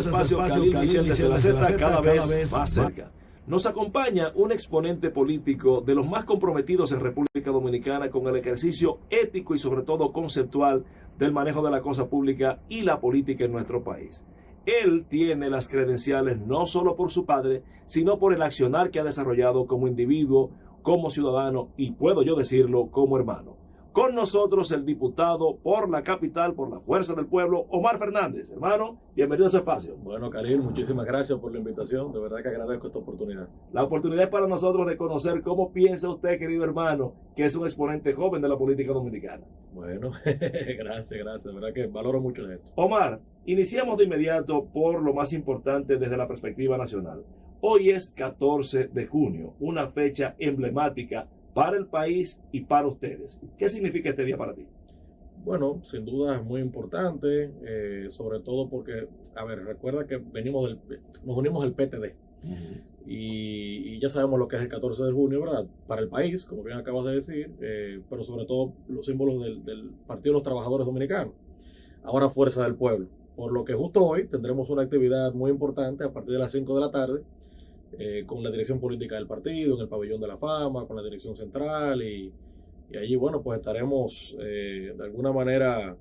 su espacio Khalil Michel desde la Z, cada vez más cerca. Nos acompaña un exponente político de los más comprometidos en República Dominicana con el ejercicio ético y sobre todo conceptual del manejo de la cosa pública y la política en nuestro país. Él tiene las credenciales no solo por su padre, sino por el accionar que ha desarrollado como individuo, como ciudadano y, puedo yo decirlo, como hermano. Con nosotros el diputado por la capital, por la Fuerza del Pueblo, Omar Fernández. Hermano, bienvenido a su espacio. Bueno, Khalil, muchísimas gracias por la invitación. De verdad que agradezco esta oportunidad. La oportunidad es para nosotros de conocer cómo piensa usted, querido hermano, que es un exponente joven de la política dominicana. Bueno, gracias. De verdad que valoro mucho esto. Omar, iniciamos de inmediato por lo más importante desde la perspectiva nacional. Hoy es 14 de junio, una fecha emblemática para el país y para ustedes. ¿Qué significa este día para ti? Bueno, sin duda es muy importante, sobre todo porque, recuerda que nos unimos al PTD. Y ya sabemos lo que es el 14 de junio, ¿verdad? Para el país, como bien acabas de decir, pero sobre todo los símbolos del Partido de los Trabajadores Dominicanos, ahora Fuerza del Pueblo. Por lo que justo hoy tendremos una actividad muy importante a partir de las 5 de la tarde, con la dirección política del partido, en el Pabellón de la Fama, con la dirección central y allí, bueno, pues estaremos de alguna manera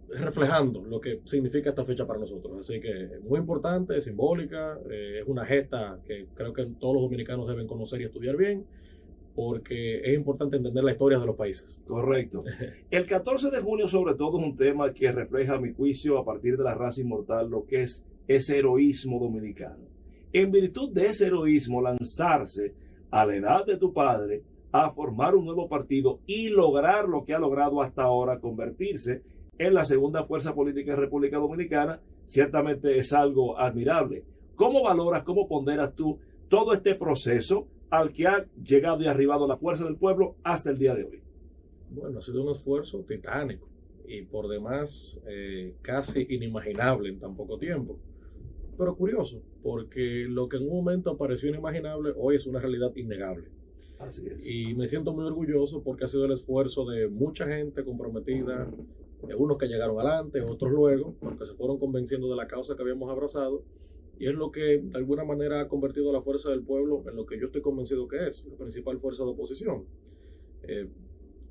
reflejando lo que significa esta fecha para nosotros. Así que muy importante, simbólica, es una gesta que creo que todos los dominicanos deben conocer y estudiar bien, porque es importante entender la historia de los países. Correcto. El 14 de junio sobre todo es un tema que refleja, a mi juicio, a partir de la raza inmortal, lo que es ese heroísmo dominicano. En virtud de ese heroísmo, lanzarse a la edad de tu padre a formar un nuevo partido y lograr lo que ha logrado hasta ahora, convertirse en la segunda fuerza política de República Dominicana, ciertamente es algo admirable. ¿Cómo valoras, cómo ponderas tú todo este proceso al que ha llegado y arribado la Fuerza del Pueblo hasta el día de hoy? Bueno, ha sido un esfuerzo titánico y por demás casi inimaginable en tan poco tiempo. Pero curioso, porque lo que en un momento pareció inimaginable, hoy es una realidad innegable. Así es. Y me siento muy orgulloso porque ha sido el esfuerzo de mucha gente comprometida, de unos que llegaron adelante, otros luego, porque se fueron convenciendo de la causa que habíamos abrazado. Y es lo que de alguna manera ha convertido a la Fuerza del Pueblo en lo que yo estoy convencido que es, la principal fuerza de oposición.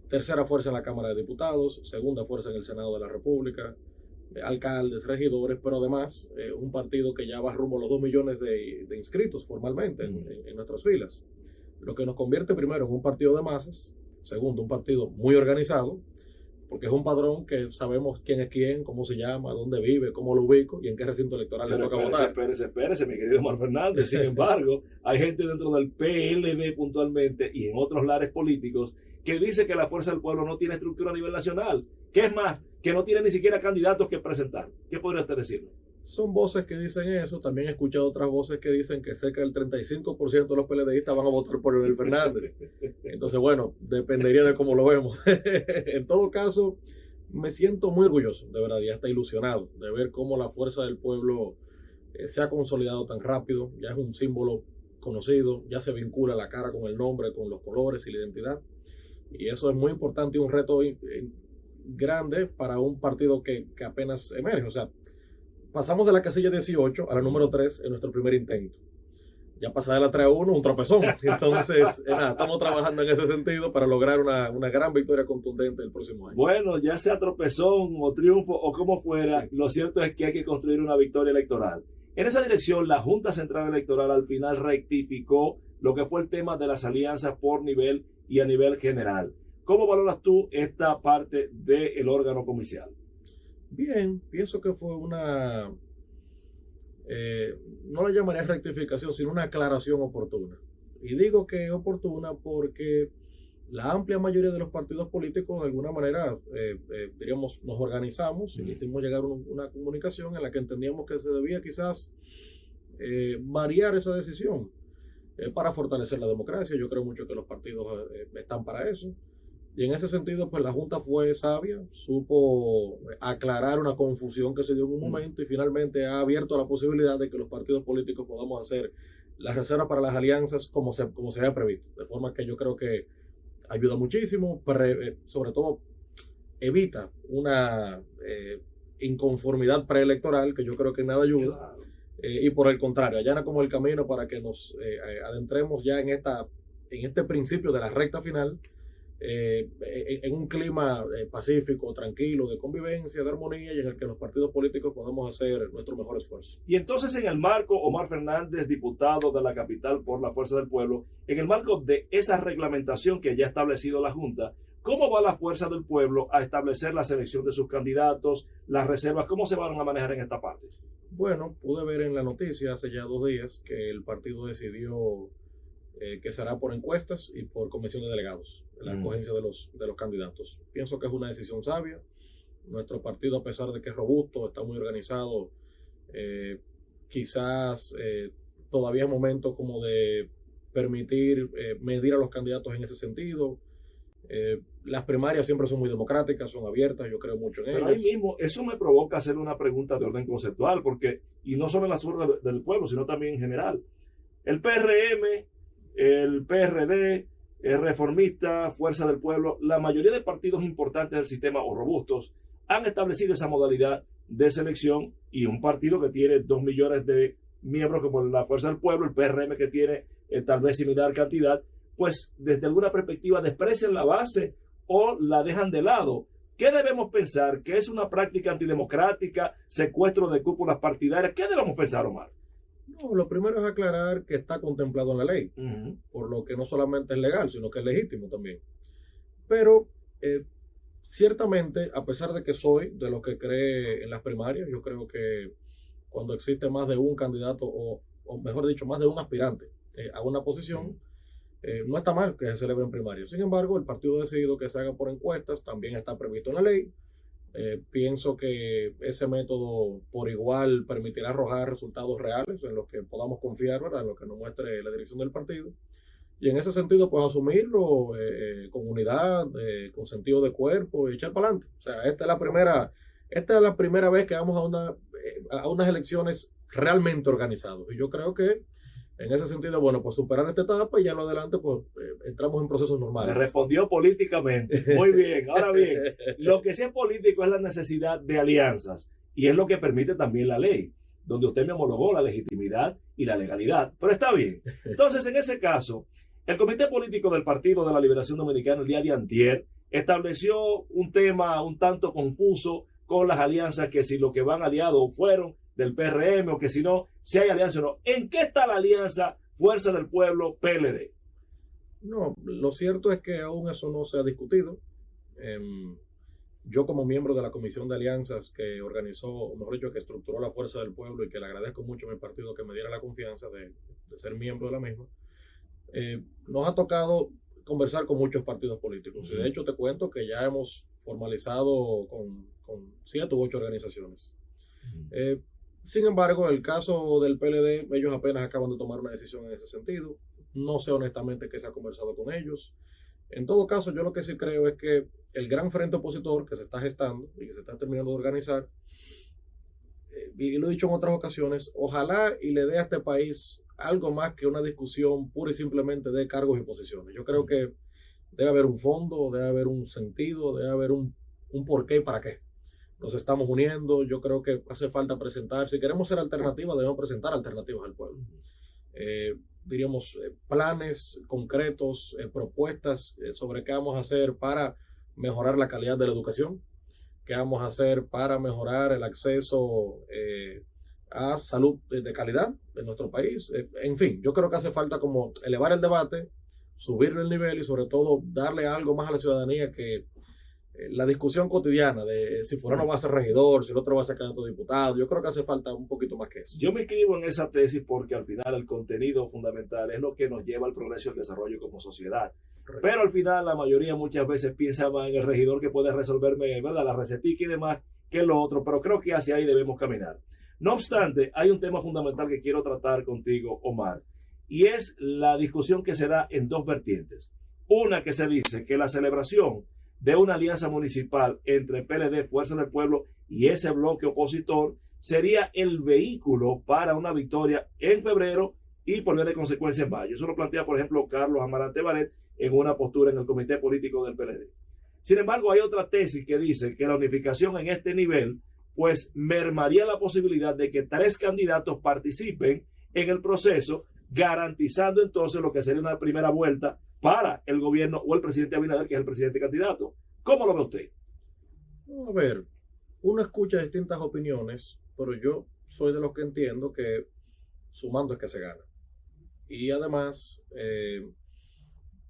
Tercera fuerza en la Cámara de Diputados, segunda fuerza en el Senado de la República, alcaldes, regidores, pero además un partido que ya va rumbo a los 2 millones de inscritos formalmente en nuestras filas. Lo que nos convierte primero en un partido de masas, segundo, un partido muy organizado, porque es un padrón que sabemos quién es quién, cómo se llama, dónde vive, cómo lo ubico y en qué recinto electoral le toca votar. Espérese, mi querido Omar Fernández. Sin embargo, hay gente dentro del PLD puntualmente y en otros lares políticos que dice que la Fuerza del Pueblo no tiene estructura a nivel nacional. ¿Qué es más? Que no tiene ni siquiera candidatos que presentar. ¿Qué podría usted decirlo? Son voces que dicen eso. También he escuchado otras voces que dicen que cerca del 35% de los PLDistas van a votar por Leonel Fernández. Entonces, bueno, dependería de cómo lo vemos. En todo caso, me siento muy orgulloso, de verdad, ya está ilusionado de ver cómo la Fuerza del Pueblo se ha consolidado tan rápido. Ya es un símbolo conocido, ya se vincula la cara con el nombre, con los colores y la identidad. Y eso es muy importante y un reto grande para un partido que apenas emerge. O sea, pasamos de la casilla 18 a la número 3 en nuestro primer intento. Ya pasar de la 3 a 1, un tropezón. Entonces, estamos trabajando en ese sentido para lograr una gran victoria contundente el próximo año. Bueno, ya sea tropezón o triunfo o como fuera, lo cierto es que hay que construir una victoria electoral. En esa dirección, la Junta Central Electoral al final rectificó lo que fue el tema de las alianzas por nivel y a nivel general. ¿Cómo valoras tú esta parte del órgano comicial? Bien, pienso que fue una, no la llamaría rectificación, sino una aclaración oportuna. Y digo que es oportuna porque la amplia mayoría de los partidos políticos, de alguna manera, diríamos, nos organizamos y le hicimos llegar una comunicación en la que entendíamos que se debía quizás variar esa decisión para fortalecer la democracia. Yo creo mucho que los partidos están para eso. Y en ese sentido, pues la Junta fue sabia, supo aclarar una confusión que se dio en un momento y finalmente ha abierto la posibilidad de que los partidos políticos podamos hacer la reserva para las alianzas como se había previsto. De forma que yo creo que ayuda muchísimo, pero sobre todo evita una inconformidad preelectoral, que yo creo que nada ayuda. Claro. Y por el contrario, allana como el camino para que nos adentremos ya en este principio de la recta final, en un clima pacífico, tranquilo, de convivencia, de armonía, y en el que los partidos políticos podamos hacer nuestro mejor esfuerzo. Y entonces, en el marco, Omar Fernández, diputado de la capital por la Fuerza del Pueblo, en el marco de esa reglamentación que ya ha establecido la Junta, ¿cómo va la Fuerza del Pueblo a establecer la selección de sus candidatos, las reservas? ¿Cómo se van a manejar en esta parte? Bueno, pude ver en la noticia hace ya 2 días que el partido decidió que será por encuestas y por comisión de delegados, la escogencia de los candidatos. Pienso que es una decisión sabia. Nuestro partido, a pesar de que es robusto, está muy organizado, quizás todavía es momento como de permitir medir a los candidatos en ese sentido. Las primarias siempre son muy democráticas, son abiertas, yo creo mucho en ellas. Pero ahí mismo, eso me provoca hacerle una pregunta de orden conceptual, porque, y no solo en la sur del pueblo, sino también en general. El PRM, el PRD, el Reformista, Fuerza del Pueblo, la mayoría de partidos importantes del sistema o robustos han establecido esa modalidad de selección, y un partido que tiene 2 millones de miembros como la Fuerza del Pueblo, el PRM que tiene tal vez similar cantidad, pues desde alguna perspectiva desprecian la base o la dejan de lado. ¿Qué debemos pensar? ¿Que es una práctica antidemocrática, secuestro de cúpulas partidarias? ¿Qué debemos pensar, Omar? No, lo primero es aclarar que está contemplado en la ley, por lo que no solamente es legal, sino que es legítimo también. Pero ciertamente, a pesar de que soy de los que cree en las primarias, yo creo que cuando existe más de un candidato, o mejor dicho, más de un aspirante a una posición, no está mal que se celebren primarias. Sin embargo, el partido ha decidido que se haga por encuestas, también está previsto en la ley. Pienso que ese método por igual permitirá arrojar resultados reales en los que podamos confiar, ¿verdad?, en lo que nos muestre la dirección del partido. Y en ese sentido, pues asumirlo con unidad, con sentido de cuerpo y echar para adelante. O sea, esta es la primera vez que vamos a unas elecciones realmente organizadas. Y yo creo que en ese sentido, bueno, pues superar esta etapa y ya en lo adelante, pues entramos en procesos normales. Me respondió políticamente. Muy bien. Ahora bien, lo que sí es político es la necesidad de alianzas, y es lo que permite también la ley, donde usted me homologó la legitimidad y la legalidad. Pero está bien. Entonces, en ese caso, el Comité Político del Partido de la Liberación Dominicana el día de antier estableció un tema un tanto confuso con las alianzas, que si lo que van aliados fueron del PRM o que si no, si hay alianza o no. ¿En qué está la alianza Fuerza del Pueblo PLD? No, lo cierto es que aún eso no se ha discutido. Yo, como miembro de la Comisión de Alianzas que organizó, o mejor dicho, que estructuró la Fuerza del Pueblo, y que le agradezco mucho a mi partido que me diera la confianza de ser miembro de la misma, nos ha tocado conversar con muchos partidos políticos. Y de hecho te cuento que ya hemos formalizado con 7 u 8 organizaciones. Sin embargo, en el caso del PLD, ellos apenas acaban de tomar una decisión en ese sentido. No sé honestamente qué se ha conversado con ellos. En todo caso, yo lo que sí creo es que el gran frente opositor que se está gestando y que se está terminando de organizar, y lo he dicho en otras ocasiones, ojalá y le dé a este país algo más que una discusión pura y simplemente de cargos y posiciones. Yo creo que debe haber un fondo, debe haber un sentido, debe haber un porqué y para qué. Nos estamos uniendo, yo creo que hace falta presentar, si queremos ser alternativas, debemos presentar alternativas al pueblo. Diríamos, planes concretos, propuestas sobre qué vamos a hacer para mejorar la calidad de la educación, qué vamos a hacer para mejorar el acceso a salud de calidad en nuestro país. En fin, yo creo que hace falta como elevar el debate, subirle el nivel y sobre todo darle algo más a la ciudadanía que la discusión cotidiana de si fulano va a ser regidor, si el otro va a ser candidato a diputado. Yo creo que hace falta un poquito más que eso. Yo me inscribo en esa tesis porque al final el contenido fundamental es lo que nos lleva al progreso y al desarrollo como sociedad. Correcto. Pero al final la mayoría muchas veces piensa más en el regidor que puede resolverme, ¿verdad?, la recetica y demás, que lo otro, pero creo que hacia ahí debemos caminar. No obstante, hay un tema fundamental que quiero tratar contigo, Omar, y es la discusión que se da en 2 vertientes. Una, que se dice que la celebración de una alianza municipal entre PLD, Fuerza del Pueblo y ese bloque opositor sería el vehículo para una victoria en febrero y ponerle consecuencia en mayo. Eso lo plantea, por ejemplo, Carlos Amarante Baret en una postura en el Comité Político del PLD. Sin embargo, hay otra tesis que dice que la unificación en este nivel pues mermaría la posibilidad de que 3 candidatos participen en el proceso, garantizando entonces lo que sería una primera vuelta para el gobierno o el presidente Abinader, que es el presidente candidato. ¿Cómo lo ve usted? A ver, uno escucha distintas opiniones, pero yo soy de los que entiendo que sumando es que se gana. Y además,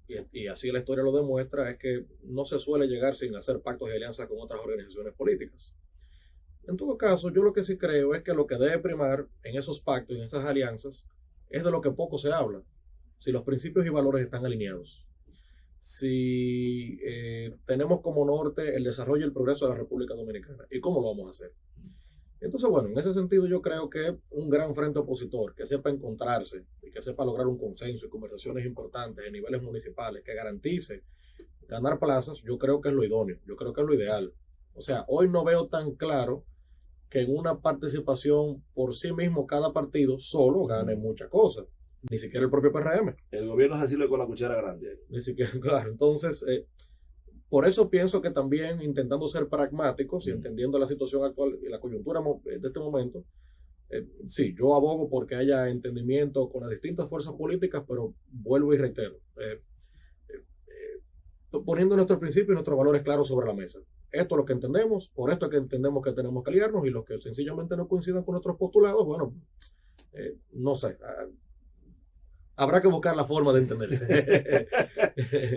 y así la historia lo demuestra, es que no se suele llegar sin hacer pactos y alianzas con otras organizaciones políticas. En todo caso, yo lo que sí creo es que lo que debe primar en esos pactos y en esas alianzas es de lo que poco se habla. Si los principios y valores están alineados. Si tenemos como norte el desarrollo y el progreso de la República Dominicana. ¿Y cómo lo vamos a hacer? Entonces, bueno, en ese sentido yo creo que un gran frente opositor que sepa encontrarse y que sepa lograr un consenso y conversaciones importantes en niveles municipales que garantice ganar plazas, yo creo que es lo idóneo, yo creo que es lo ideal. O sea, hoy no veo tan claro que en una participación por sí mismo cada partido solo gane muchas cosas. Ni siquiera el propio PRM. El gobierno es decirlo con la cuchara grande. Ni siquiera, claro. Entonces, por eso pienso que también intentando ser pragmáticos y entendiendo la situación actual y la coyuntura de este momento, sí, yo abogo porque haya entendimiento con las distintas fuerzas políticas, pero vuelvo y reitero, poniendo nuestros principios y nuestros valores claros sobre la mesa. Esto es lo que entendemos, por esto es que entendemos que tenemos que aliarnos, y los que sencillamente no coincidan con nuestros postulados, bueno, no sé, habrá que buscar la forma de entenderse.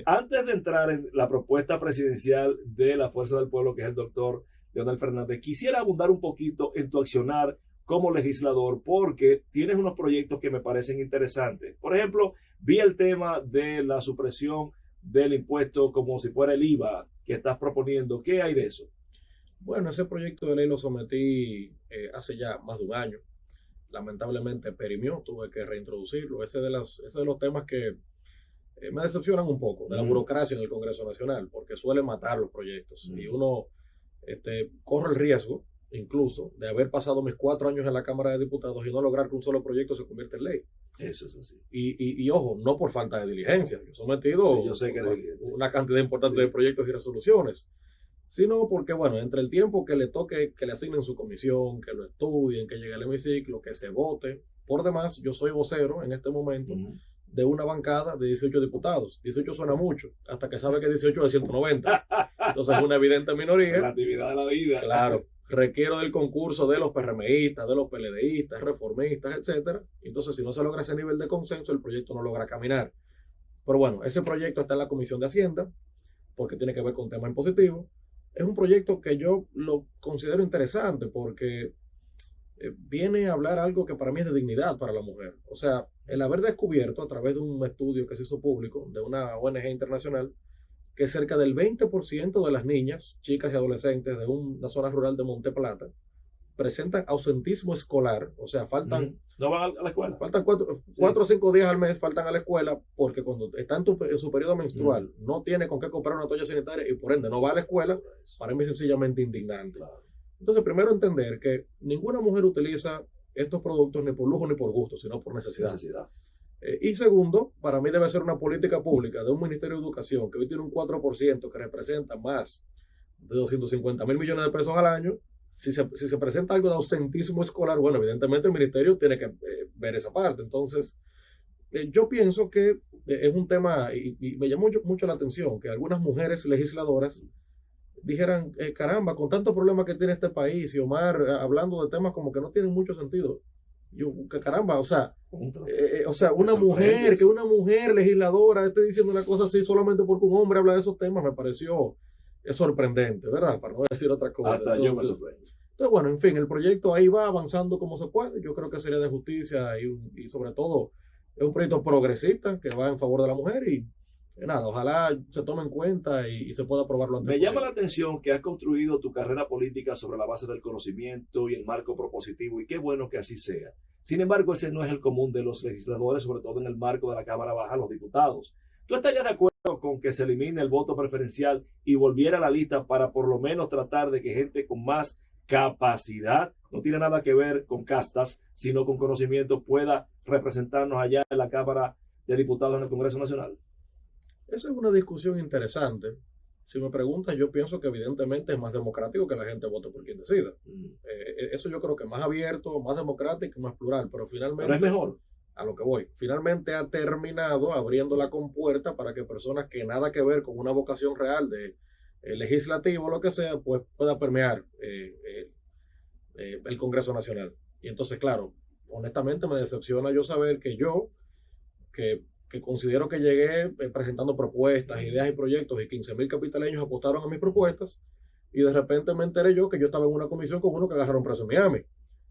Antes de entrar en la propuesta presidencial de la Fuerza del Pueblo, que es el doctor Leonel Fernández, quisiera abundar un poquito en tu accionar como legislador, porque tienes unos proyectos que me parecen interesantes. Por ejemplo, vi el tema de la supresión del impuesto como si fuera el IVA que estás proponiendo. ¿Qué hay de eso? Bueno, ese proyecto de ley lo sometí hace ya más de un año. Lamentablemente perimió, tuve que reintroducirlo. Ese de los temas que me decepcionan un poco, de la burocracia en el Congreso Nacional, porque suele matar los proyectos. Y uno corre el riesgo, incluso, de haber pasado mis 4 años en la Cámara de Diputados y no lograr que un solo proyecto se convierta en ley. Eso es así. Y ojo, no por falta de diligencia. Yo he sometido sí, yo sé que una cantidad importante de proyectos y resoluciones, sino porque, bueno, entre el tiempo que le toque, que le asignen su comisión, que lo estudien, que llegue al hemiciclo, que se vote. Por demás, yo soy vocero en este momento de una bancada de 18 diputados. 18 suena mucho, hasta que sabe que 18 es 190. Entonces es una evidente minoría. La actividad de la vida. Claro. Requiero del concurso de los PRMistas, de los PLDistas, reformistas, etcétera. Entonces, si no se logra ese nivel de consenso, el proyecto no logra caminar. Pero bueno, ese proyecto está en la Comisión de Hacienda, porque tiene que ver con temas impositivos. Es un proyecto que yo lo considero interesante porque viene a hablar algo que para mí es de dignidad para la mujer. O sea, el haber descubierto a través de un estudio que se hizo público de una ONG internacional que cerca del 20% de las niñas, chicas y adolescentes de una zona rural de Monte Plata presentan ausentismo escolar, o sea, faltan... ¿No van a la escuela? Faltan 4 o 5 días al mes, faltan a la escuela porque cuando está en su periodo menstrual no tiene con qué comprar una toalla sanitaria y por ende no va a la escuela. Para mí es sencillamente indignante. Claro. Entonces, primero entender que ninguna mujer utiliza estos productos ni por lujo ni por gusto, sino por necesidad. Y segundo, para mí debe ser una política pública de un Ministerio de Educación que hoy tiene un 4% que representa más de 250,000 millones de pesos al año. Si se presenta algo de ausentismo escolar, bueno, evidentemente el ministerio tiene que ver esa parte. Entonces, yo pienso que es un tema, y me llamó mucho la atención, que algunas mujeres legisladoras dijeran, caramba, con tantos problemas que tiene este país, y Omar hablando de temas como que no tienen mucho sentido. Yo, caramba, o sea, una mujer legisladora esté diciendo una cosa así solamente porque un hombre habla de esos temas, me pareció sorprendente, ¿verdad? Para no decir otra cosa. Hasta yo me sorprendo. Entonces, bueno, en fin, el proyecto ahí va avanzando como se puede. Yo creo que sería de justicia y sobre todo es un proyecto progresista que va en favor de la mujer y nada, ojalá se tome en cuenta y se pueda aprobarlo antes. Me llama la atención que has construido tu carrera política sobre la base del conocimiento y el marco propositivo, y qué bueno que así sea. Sin embargo, ese no es el común de los legisladores, sobre todo en el marco de la Cámara Baja, los diputados. ¿Tú estarías de acuerdo con que se elimine el voto preferencial y volviera a la lista para por lo menos tratar de que gente con más capacidad, no tiene nada que ver con castas, sino con conocimiento, pueda representarnos allá en la Cámara de Diputados en el Congreso Nacional? Esa es una discusión interesante. Si me preguntas, yo pienso que evidentemente es más democrático que la gente vote por quien decida. Eso yo creo que es más abierto, más democrático y más plural, pero finalmente... Pero es mejor. A lo que voy. Finalmente ha terminado abriendo la compuerta para que personas que nada que ver con una vocación real de legislativo o lo que sea, pues pueda permear el Congreso Nacional. Y entonces, claro, honestamente me decepciona yo saber que yo, que considero que llegué presentando propuestas, ideas y proyectos y 15,000 capitaleños apostaron a mis propuestas y de repente me enteré yo que yo estaba en una comisión con uno que agarraron preso en Miami.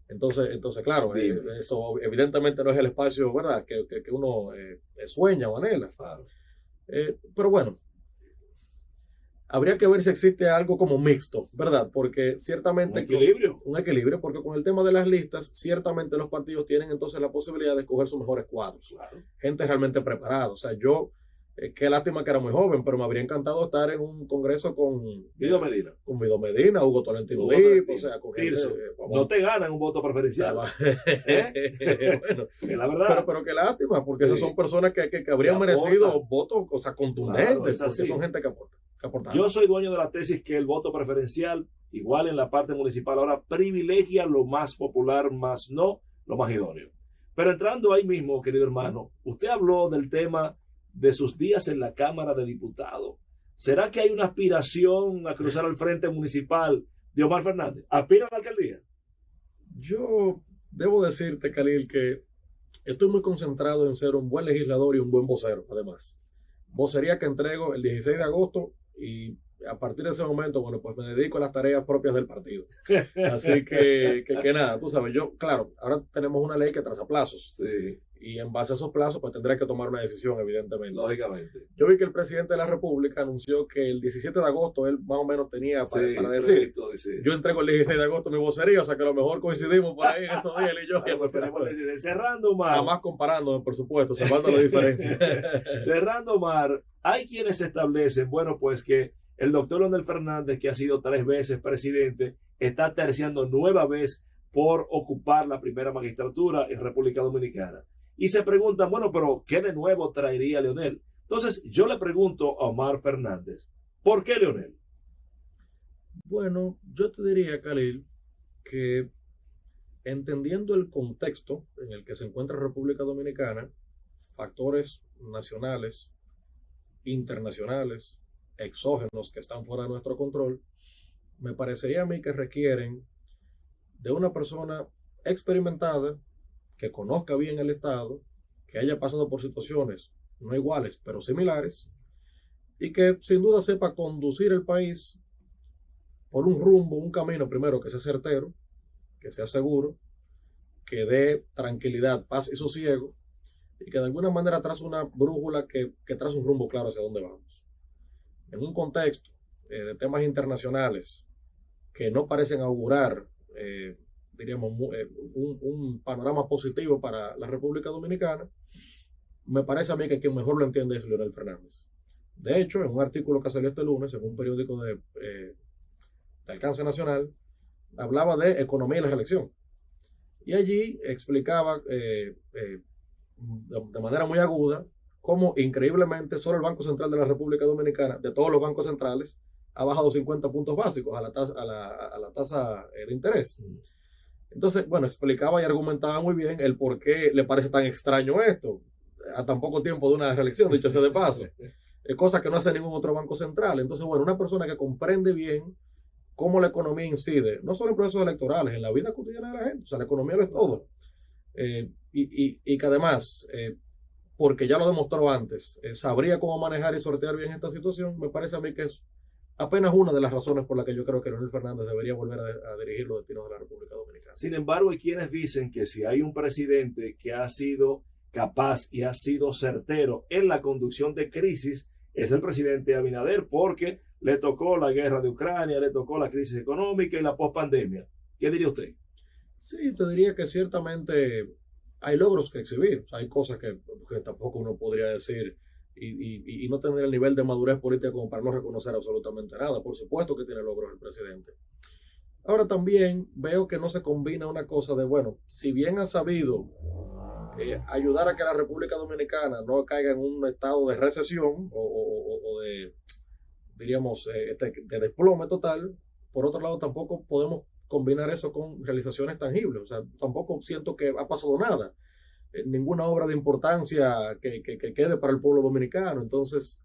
Entonces claro, eso evidentemente no es el espacio, ¿verdad?, que uno sueña o anhela. Claro. Pero bueno, habría que ver si existe algo como mixto, ¿verdad? Porque ciertamente... Un equilibrio, porque con el tema de las listas, ciertamente los partidos tienen entonces la posibilidad de escoger sus mejores cuadros. Claro. Gente realmente preparada. O sea, yo... qué lástima que era muy joven, pero me habría encantado estar en un congreso con Guido Medina. Con Guido Medina, Hugo Tolentino Díaz, o sea, con gente, no te ganan un voto preferencial. Bueno, la verdad. Pero qué lástima, porque esas son personas que habrían merecido votos, o sea, contundentes, claro, porque son gente que aporta. Yo soy dueño de la tesis que el voto preferencial, igual en la parte municipal, ahora privilegia lo más popular, más no lo más idóneo. Pero entrando ahí mismo, querido hermano, usted habló del tema de sus días en la Cámara de Diputados. ¿Será que hay una aspiración a cruzar al frente municipal de Omar Fernández? ¿Aspira a la alcaldía? Yo debo decirte, Khalil, que estoy muy concentrado en ser un buen legislador y un buen vocero, además. Vocería que entrego el 16 de agosto y a partir de ese momento, bueno, pues me dedico a las tareas propias del partido. Así que nada, tú sabes, yo, claro, ahora tenemos una ley que traza plazos. Sí. Y en base a esos plazos, pues tendré que tomar una decisión, evidentemente. Lógicamente. Yo vi que el presidente de la República anunció que el 17 de agosto él más o menos tenía para decir. Sí. Yo entrego el 16 de agosto mi vocería, o sea que a lo mejor coincidimos por ahí en esos días, él y yo. Cerrando, Omar. Jamás comparándome, por supuesto, salvando la diferencia. Cerrando, Omar, hay quienes establecen, bueno, pues que el doctor Leonel Fernández, que ha sido 3 veces presidente, está terciando nueva vez por ocupar la primera magistratura en República Dominicana. Y se preguntan, bueno, pero ¿qué de nuevo traería Leonel? Entonces, yo le pregunto a Omar Fernández, ¿por qué Leonel? Bueno, yo te diría, Khalil, que entendiendo el contexto en el que se encuentra República Dominicana, factores nacionales, internacionales, exógenos que están fuera de nuestro control, me parecería a mí que requieren de una persona experimentada, que conozca bien el Estado, que haya pasado por situaciones no iguales, pero similares, y que sin duda sepa conducir el país por un rumbo, un camino primero que sea certero, que sea seguro, que dé tranquilidad, paz y sosiego, y que de alguna manera trace una brújula que trace un rumbo claro hacia dónde vamos. En un contexto de temas internacionales que no parecen augurar diríamos, un panorama positivo para la República Dominicana, me parece a mí que quien mejor lo entiende es Leonel Fernández. De hecho, en un artículo que salió este lunes en un periódico de alcance nacional, hablaba de economía y la reelección. Y allí explicaba de manera muy aguda cómo increíblemente solo el Banco Central de la República Dominicana, de todos los bancos centrales, ha bajado 50 puntos básicos a la tasa de interés. Entonces, bueno, explicaba y argumentaba muy bien el por qué le parece tan extraño esto, a tan poco tiempo de una reelección, dicho sea de paso. Cosa que no hace ningún otro banco central. Entonces, bueno, una persona que comprende bien cómo la economía incide, no solo en procesos electorales, en la vida cotidiana de la gente. O sea, la economía lo es todo. Y que además, porque ya lo demostró antes, sabría cómo manejar y sortear bien esta situación, me parece a mí que es apenas una de las razones por las que yo creo que Leonel Fernández debería volver a dirigir los destinos de la República Dominicana. Sin embargo, hay quienes dicen que si hay un presidente que ha sido capaz y ha sido certero en la conducción de crisis, es el presidente Abinader, porque le tocó la guerra de Ucrania, le tocó la crisis económica y la pospandemia. ¿Qué diría usted? Sí, te diría que ciertamente hay logros que exhibir. O sea, hay cosas que tampoco uno podría decir y no tener el nivel de madurez política como para no reconocer absolutamente nada. Por supuesto que tiene logros el presidente. Ahora también veo que no se combina una cosa de, bueno, si bien ha sabido ayudar a que la República Dominicana no caiga en un estado de recesión o diríamos, de desplome total. Por otro lado, tampoco podemos combinar eso con realizaciones tangibles. O sea, tampoco siento que ha pasado nada. Ninguna obra de importancia que quede para el pueblo dominicano. Entonces,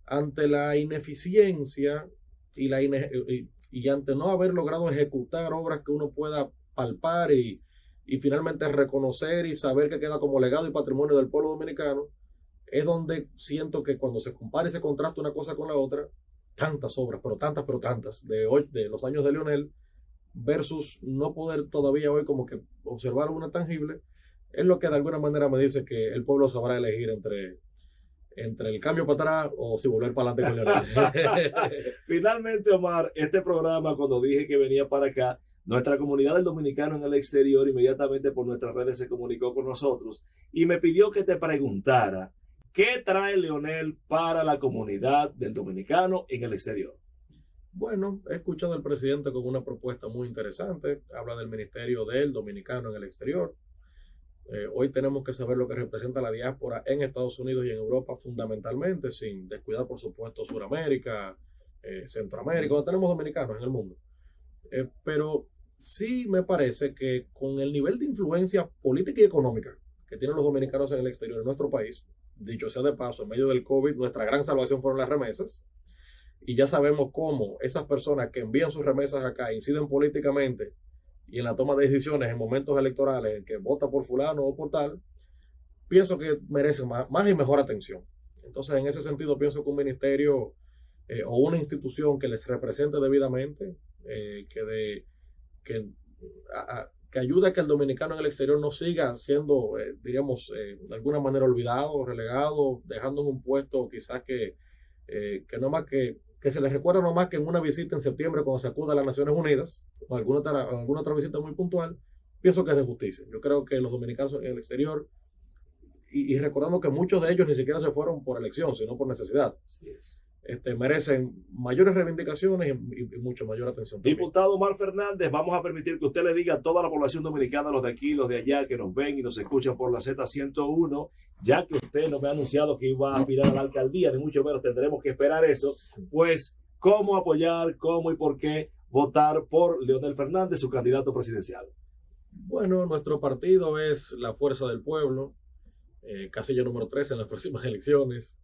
ante la ineficiencia y ante no haber logrado ejecutar obras que uno pueda palpar y finalmente reconocer y saber que queda como legado y patrimonio del pueblo dominicano, es donde siento que cuando se compara y se contrasta una cosa con la otra, tantas obras, pero tantas, de los años de Leonel, versus no poder todavía hoy como que observar una tangible, es lo que de alguna manera me dice que el pueblo sabrá elegir entre el cambio para atrás o si volver para adelante con Leonel. Finalmente, Omar, este programa, cuando dije que venía para acá, nuestra comunidad del dominicano en el exterior inmediatamente por nuestras redes se comunicó con nosotros y me pidió que te preguntara ¿qué trae Leonel para la comunidad del dominicano en el exterior? Bueno, he escuchado al presidente con una propuesta muy interesante. Habla del ministerio del dominicano en el exterior. Hoy tenemos que saber lo que representa la diáspora en Estados Unidos y en Europa fundamentalmente, sin descuidar, por supuesto, Sudamérica, Centroamérica, donde tenemos dominicanos en el mundo. Pero sí me parece que con el nivel de influencia política y económica que tienen los dominicanos en el exterior en nuestro país, dicho sea de paso, en medio del COVID, nuestra gran salvación fueron las remesas. Y ya sabemos cómo esas personas que envían sus remesas acá inciden políticamente y en la toma de decisiones en momentos electorales, el que vota por fulano o por tal, pienso que merece más y mejor atención. Entonces, en ese sentido, pienso que un ministerio o una institución que les represente debidamente, que ayude a que el dominicano en el exterior no siga siendo, diríamos, de alguna manera olvidado, relegado, dejando en un puesto quizás que no más que se les recuerda no más que en una visita en septiembre cuando se acude a las Naciones Unidas o alguna otra visita muy puntual, pienso que es de justicia. Yo creo que los dominicanos en el exterior, y recordando que muchos de ellos ni siquiera se fueron por elección, sino por necesidad, merecen mayores reivindicaciones y mucho mayor atención también. Diputado Omar Fernández, vamos a permitir que usted le diga a toda la población dominicana, los de aquí, los de allá, que nos ven y nos escuchan por la Z101, ya que usted no me ha anunciado que iba a aspirar a la alcaldía, ni mucho menos tendremos que esperar eso, pues cómo apoyar, cómo y por qué votar por Leonel Fernández, su candidato presidencial. Bueno, nuestro partido es la Fuerza del Pueblo, casilla número 13 en las próximas elecciones.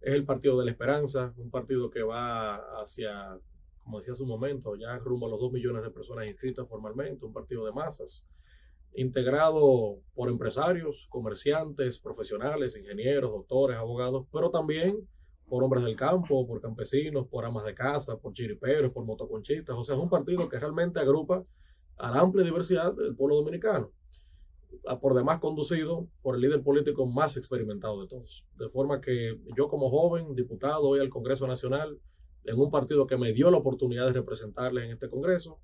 Es el partido de la esperanza, un partido que va hacia, como decía hace un momento, ya rumbo a los 2 millones de personas inscritas formalmente, un partido de masas, integrado por empresarios, comerciantes, profesionales, ingenieros, doctores, abogados, pero también por hombres del campo, por campesinos, por amas de casa, por chiriperos, por motoconchistas. O sea, es un partido que realmente agrupa a la amplia diversidad del pueblo dominicano, por demás conducido por el líder político más experimentado de todos. De forma que yo como joven diputado voy al Congreso Nacional en un partido que me dio la oportunidad de representarles en este Congreso.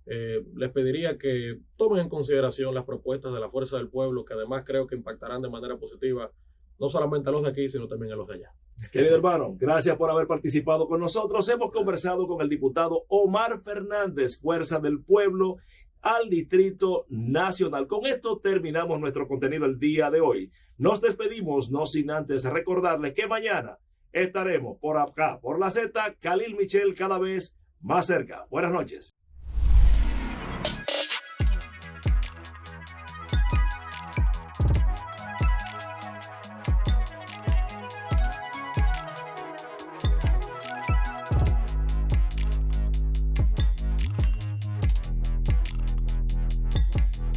Les pediría que tomen en consideración las propuestas de la Fuerza del Pueblo, que además creo que impactarán de manera positiva no solamente a los de aquí, sino también a los de allá. Querido hermano, gracias por haber participado con nosotros. Hemos conversado con el diputado Omar Fernández, Fuerza del Pueblo, al Distrito Nacional. Con esto terminamos nuestro contenido el día de hoy. Nos despedimos, no sin antes recordarles que mañana estaremos por acá, por la Z, Khalil Michel cada vez más cerca. Buenas noches.